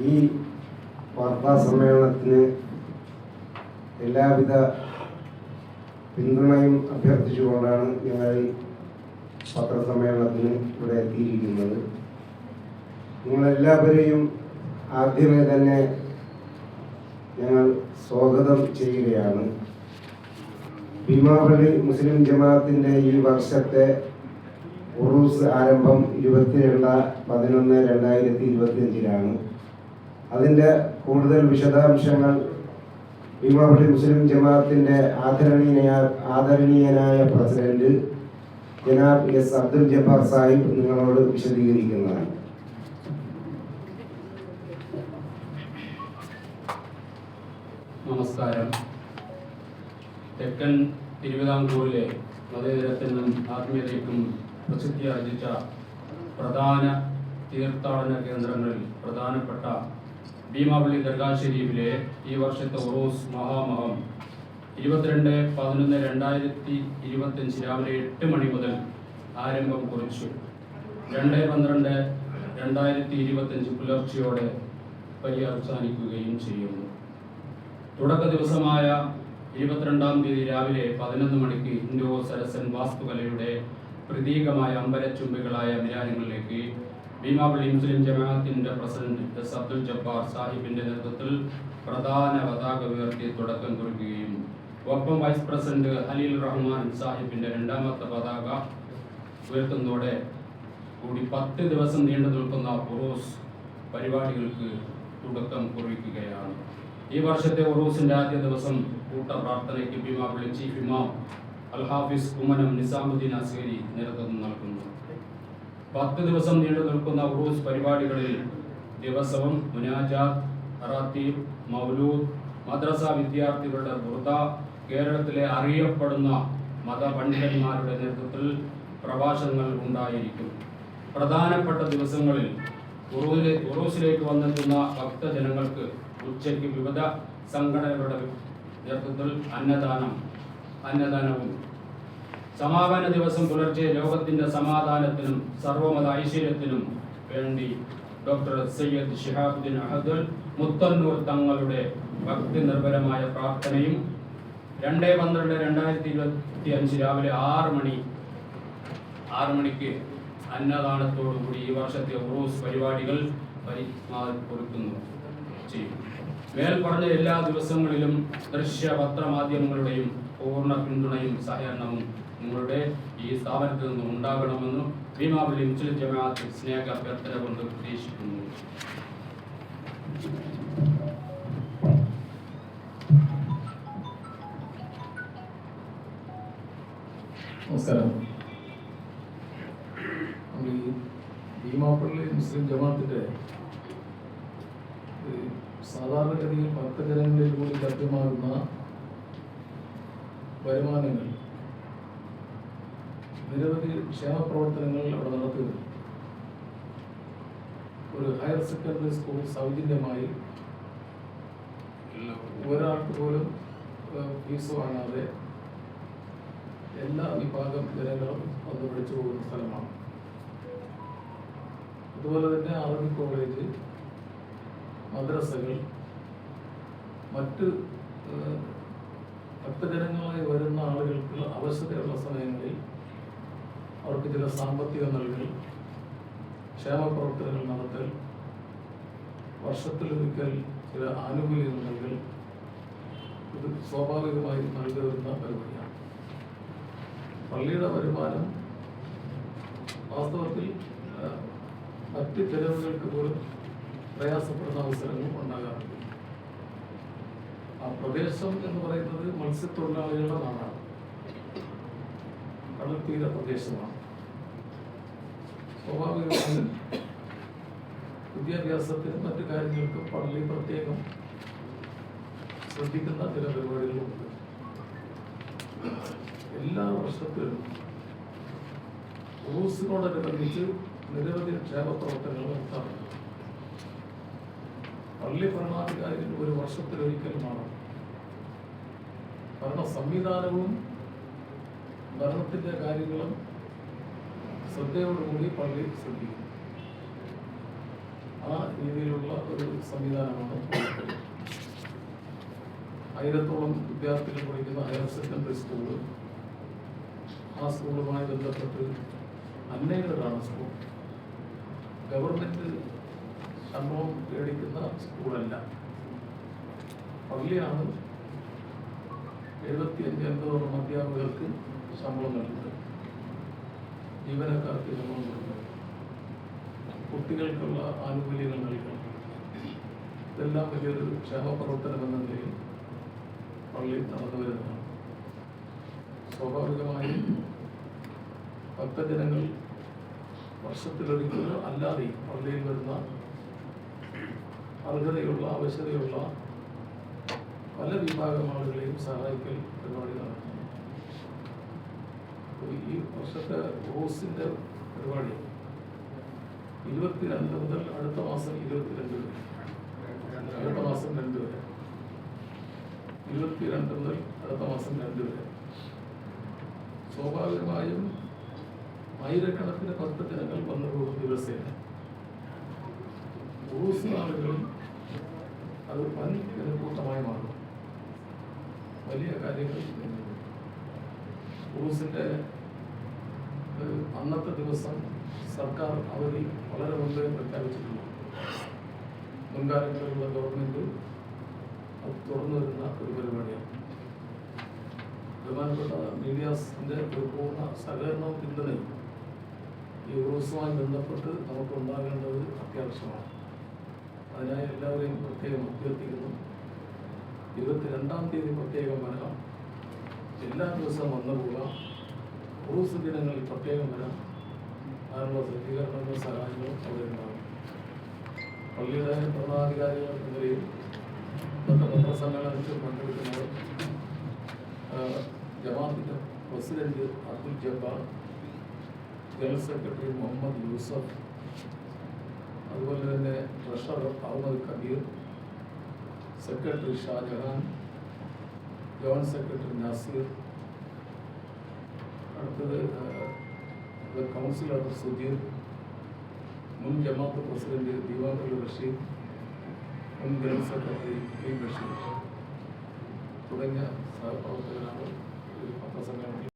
ഈ വാർത്താ സമ്മേളനത്തിന് എല്ലാവിധ പിന്തുണയും അഭ്യർത്ഥിച്ചുകൊണ്ടാണ് ഞങ്ങൾ ഈ പത്രസമ്മേളനത്തിന് ഇവിടെ എത്തിയിരിക്കുന്നത്. നിങ്ങളെല്ലാവരെയും ആദ്യമേ തന്നെ ഞങ്ങൾ സ്വാഗതം ചെയ്യുകയാണ്. ഭീമാപള്ളി മുസ്ലിം ജമാഅത്തിൻ്റെ ഈ വർഷത്തെ ഉറൂസ് ആരംഭം 22/11/2025 അതിൻ്റെ കൂടുതൽ വിശദാംശങ്ങൾ ഭീമാപള്ളി മുസ്ലിം ജമാഅത്തിൻ്റെ ആദരണീയനായ പ്രസിഡന്റ് ജനാബ് എസ് അബ്ദുൽ ജബ്ബാർ സാഹിബ് നിങ്ങളോട് വിശദീകരിക്കുന്നതാണ്. നമസ്കാരം. തെക്കൻ തിരുവിതാംകൂറിലെ മതേതരത്തിനും ആത്മീയതയ്ക്കും പ്രസിദ്ധി ആർജിച്ച പ്രധാന തീർത്ഥാടന കേന്ദ്രങ്ങളിൽ പ്രധാനപ്പെട്ട ഭീമാപള്ളി ദർഗാ ഷരീഫിലെ ഈ വർഷത്തെ ഉറൂസ് മഹാമഹം 22/11/2025 രാവിലെ 8 മണി മുതൽ ആരംഭം കുറിച്ചു. 2/12/2025 പുലർച്ചയോടെ പര്യവസാനിക്കുകയും ചെയ്യുന്നു. തുടക്ക ദിവസമായ 22-ാം തീയതി രാവിലെ 11 മണിക്ക് ഇൻഡോ സരസൻ വാസ്തുകലയുടെ പ്രതീകമായ അമ്പരച്ചുംബികളായ മിനാരങ്ങളിലേക്ക് ഭീമാപള്ളി മുസ്ലിം ജമാഅത്തിന്റെ പ്രസിഡന്റ് എസ് അബ്ദുൽ ജബ്ബാർ സാഹിബിന്റെ നേതൃത്വത്തിൽ പ്രധാന പതാക ഉയർത്തി തുടക്കം കുറിക്കുകയും ഒപ്പം വൈസ് പ്രസിഡന്റ് ഖലീൽ റഹ്മാൻ സാഹിബിന്റെ രണ്ടാമത്തെ പതാക ഉയർത്തുന്നതോടെ കൂടി 10 ദിവസം നീണ്ടു നിൽക്കുന്ന ഉറൂസ് പരിപാടികൾക്ക് തുടക്കം കുറിക്കുകയാണ്. ഈ വർഷത്തെ ഉറൂസിന്റെ ആദ്യ ദിവസം കൂട്ടപ്രാർത്ഥനയ്ക്ക് ഭീമാപള്ളി ചീഫ് ഇമാം അൽ ഹാഫിസ് കുമ്മനം നിസാമുദ്ദീൻ അസ്ഗരി നേതൃത്വം നൽകുന്നു. 10 ദിവസം നീണ്ടു നിൽക്കുന്ന ഉറൂസ് പരിപാടികളിൽ ദിവസവും മുനാജാത്ത്, റാത്തീബ്, മൗലൂദ്, മദ്രസ വിദ്യാർത്ഥികളുടെ ബുർദ, കേരളത്തിലെ അറിയപ്പെടുന്ന മതപണ്ഡിതന്മാരുടെ നേതൃത്വത്തിൽ പ്രഭാഷണങ്ങൾ ഉണ്ടായിരിക്കും. പ്രധാനപ്പെട്ട ദിവസങ്ങളിൽ ഉറൂസിലേക്ക് വന്നെത്തുന്ന ഭക്തജനങ്ങൾക്ക് ഉച്ചയ്ക്ക് വിവിധ സംഘടനകളുടെ നേതൃത്വത്തിൽ അന്നദാനവും സമാപന ദിവസം പുലർച്ചെ ലോകത്തിന്റെ സമാധാനത്തിനും സർവമത ഐശ്വര്യത്തിനും വേണ്ടി ഡോക്ടർ സയ്യദ് ശിഹാബുദ്ദീൻ അഹദുൽ മുത്തന്നൂർ തങ്ങളുടെ ഭക്തി നിർഭരമായ പ്രാർത്ഥനയും 2/12/2025 രാവിലെ 6 മണിക്ക് അന്നദാനത്തോടുകൂടി ഈ വർഷത്തെ ഉറൂസ് പരിപാടികൾ പരിമാറിക്കൊടുക്കുന്നു ചെയ്യും. മേൽപ്പറഞ്ഞ എല്ലാ ദിവസങ്ങളിലും ദൃശ്യ പത്രമാധ്യമങ്ങളുടെയും പൂർണ്ണ പിന്തുണയും സഹകരണവും നിങ്ങളുടെ ഈ സ്ഥാപനത്തിൽ നിന്നും ഉണ്ടാകണമെന്നും ഭീമാപള്ളി മുസ്ലിം ജമാഅത്ത് സ്നേഹ അഭ്യർത്ഥന കൊണ്ട് ഉദ്ദേശിക്കുന്നു. നമസ്കാരം. നമ്മൾ ഈ ഭീമാപള്ളി മുസ്ലിം ജമാഅത്തിന്റെ സാധാരണഗതിയിൽ ഭക്തജനങ്ങളിൽ കൂടി ലഭ്യമാകുന്ന വരുമാനങ്ങൾ നിരവധി ക്ഷേമ പ്രവർത്തനങ്ങൾ അവിടെ നടത്തുന്നു. ഒരു ഹയർ സെക്കൻഡറി സ്കൂൾ സൗജന്യമായി ഒരാൾക്ക് പോലും ഫീസ് വാങ്ങാതെ എല്ലാ വിഭാഗം ജനങ്ങളും വന്ന് പഠിച്ചു പോകുന്ന സ്ഥലമാണ്. അതുപോലെ തന്നെ അറബി കോളേജ്, മദ്രസകൾ, മറ്റ് ഭക്തജനങ്ങളായി വരുന്ന ആളുകൾക്ക് അവശതയുള്ള സമയങ്ങളിൽ അവർക്ക് ചില സാമ്പത്തിക നൽകൽ, ക്ഷേമ പ്രവർത്തനങ്ങൾ നടത്തൽ, വർഷത്തിലൊരിക്കൽ ചില ആനുകൂല്യങ്ങൾ നൽകൽ, ഇത് സ്വാഭാവികമായി നൽകി വരുന്ന പരിപാടിയാണ്. പള്ളിയുടെ വരുമാനം വാസ്തവത്തിൽ മറ്റ് ചെലവുകൾക്ക് പോലും പ്രയാസപ്പെടുന്ന അവസരങ്ങൾ ഉണ്ടാകാറുണ്ട്. ആ പ്രദേശം എന്ന് പറയുന്നത് മത്സ്യത്തൊഴിലാളികളുടെ നാടാണ്, കടൽ തീര പ്രദേശമാണ്. സ്വാഭാവികമായും വിദ്യാഭ്യാസത്തിനും മറ്റു കാര്യങ്ങൾക്കും പള്ളി പ്രത്യേകം ശ്രദ്ധിക്കുന്ന ചില പരിപാടികളുമുണ്ട്. എല്ലാ വർഷത്തിലും ഉറൂസിനോടനുബന്ധിച്ച് നിരവധി ക്ഷേമ പ്രവർത്തനങ്ങൾ നടത്താറുണ്ട്. പള്ളി ഭരണാധികാരികൾ ഒരു വർഷത്തിലൊരിക്കലുമാണ് ഭരണ സംവിധാനവും ഭരണത്തിന്റെ കാര്യങ്ങളും ശ്രദ്ധയോടുകൂടി പള്ളി ശ്രദ്ധിക്കും. ആ രീതിയിലുള്ള ഒരു സംവിധാനമാണ്. 1000-ഓളം വിദ്യാർത്ഥികൾ പഠിക്കുന്ന ഹയർ സെക്കൻഡറി സ്കൂള്, ആ സ്കൂളുമായി ബന്ധപ്പെട്ട് അൺഎയ്ഡഡാണ് സ്കൂൾ. ഗവൺമെൻറ് ശമ്പളം മേടിക്കുന്ന സ്കൂളല്ല. പള്ളിയാണ് 75-80 അധ്യാപകർക്ക് ശമ്പളം നൽകുന്നത്, ജീവനക്കാർക്ക് ശമ്പളം നൽകുന്നത്, കുട്ടികൾക്കുള്ള ആനുകൂല്യങ്ങൾ നൽകണം. ഇതെല്ലാം വലിയൊരു ക്ഷേമ പ്രവർത്തനം എന്ന നിലയിൽ പള്ളി നടന്നു വരുന്നതാണ്. സ്വാഭാവികമായും ഭക്തജനങ്ങൾ വർഷത്തിലൊരിക്കലോ അല്ലാതെ പള്ളിയിൽ വരുന്ന അർഹതയുള്ള ആവശ്യതയുള്ള പല വിഭാഗം ആളുകളെയും സഹായിക്കൽ പരിപാടി നടത്തുന്നു. ഈ വർഷത്തെ റോസിൻ്റെ പരിപാടി 22 മുതൽ അടുത്ത മാസം 22 വരെ, അടുത്ത മാസം 2 വരെ, 22 മുതൽ അടുത്ത മാസം 2 വരെ. സ്വാഭാവികമായും ആയിരക്കണക്കിന് ഭക്തജനങ്ങൾ വന്നു പോകും ദിവസേന. ഉറൂസ് നാളുകളിൽ അത് വൻ ജനക്കൂട്ടമായി മാറും. വലിയ കാര്യങ്ങൾ ഉറൂസിൻ്റെ അന്നത്തെ ദിവസം സർക്കാർ അവധി വളരെ മുമ്പേ പ്രഖ്യാപിച്ചിട്ടുണ്ട്. മുൻകാലങ്ങളിലുള്ള ഗവൺമെൻറ് അത് തുറന്നു വരുന്ന ഒരു പരിപാടിയാണ്. ബഹുമാനപ്പെട്ട മീഡിയാസിൻ്റെ ഒരു പൂർണ്ണ സഹകരണവും പിന്തുണയും ഈ ഉറൂസുമായി ബന്ധപ്പെട്ട് നമുക്കുണ്ടാകേണ്ടത് അത്യാവശ്യമാണ്. അതിനായി എല്ലാവരെയും പ്രത്യേകം അഭ്യർത്ഥിക്കുന്നു. 22-ാം തീയതി പ്രത്യേകം വരാം, എല്ലാ ദിവസവും വന്നു പോകാം. ഉറൂസ് ദിനങ്ങളിൽ പ്രത്യേകം വരാം. അതിനുള്ള സജ്ജീകരണങ്ങളും സഹായങ്ങളും അവരുണ്ടാകും. പള്ളിയുടെ ഭരണാധികാരികൾ എന്ന നിലയിൽ ഇന്നത്തെ പത്രസമ്മേളനത്തിൽ പങ്കെടുക്കുന്നവർ ജമാഅത്തിന്റെ president Abdul Jabbar, general secretary Muhammad Yusuf, അതുപോലെ തന്നെ treasurer Ahmed Kabir, secretary Shahjahan, joint secretary Nasir, അടുത്തത് കൗൺസിലർ സുധീർ, മുൻ ജമാഅത്ത് പ്രസിഡന്റ് ദിവാകർ റഷീദ്, മുൻ ജനറൽ സെക്രട്ടറി പി ബഷീർ തുടങ്ങിയ സഹപ്രവർത്തകരാണ് പത്രസമ്മേളനത്തിൽ